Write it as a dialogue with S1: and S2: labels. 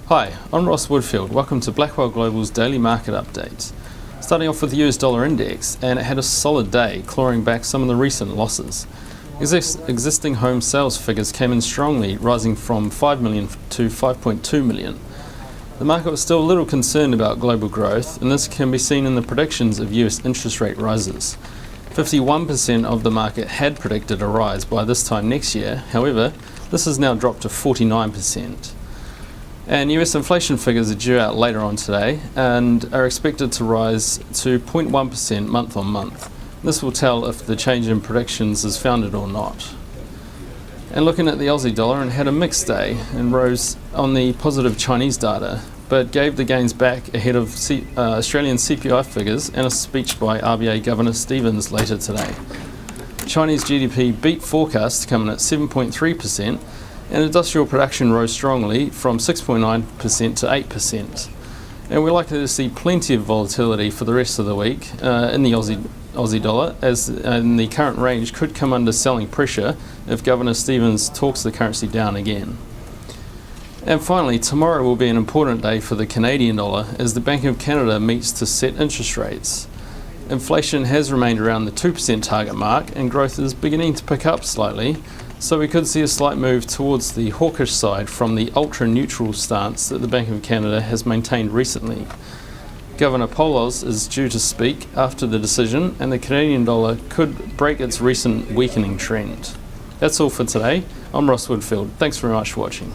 S1: Hi, I'm Ross Woodfield. Welcome to Blackwell Global's daily market update. Starting off with the US dollar index, and it had a solid day, clawing back some of the recent losses. Existing home sales figures came in strongly, rising from 5 million to 5.2 million. The market was still a little concerned about global growth, and this can be seen in the predictions of US interest rate rises. 51% of the market had predicted a rise by this time next year. However, this has now dropped to 49%. And US inflation figures are due out later on today and are expected to rise to 0.1% month on month. This will tell if the change in predictions is founded or not. And looking at the Aussie dollar, and had a mixed day and rose on the positive Chinese data, but gave the gains back ahead of Australian CPI figures and a speech by RBA Governor Stevens later today. Chinese GDP beat forecasts to come in at 7.3%, and industrial production rose strongly from 6.9% to 8%. And we're likely to see plenty of volatility for the rest of the week in the Aussie dollar, as in the current range could come under selling pressure if Governor Stevens talks the currency down again. And finally, tomorrow will be an important day for the Canadian dollar as the Bank of Canada meets to set interest rates. Inflation has remained around the 2% target mark, and growth is beginning to pick up slightly, so we could see a slight move towards the hawkish side from the ultra-neutral stance that the Bank of Canada has maintained recently. Governor Poloz is due to speak after the decision, and the Canadian dollar could break its recent weakening trend. That's all for today. I'm Ross Woodfield. Thanks very much for watching.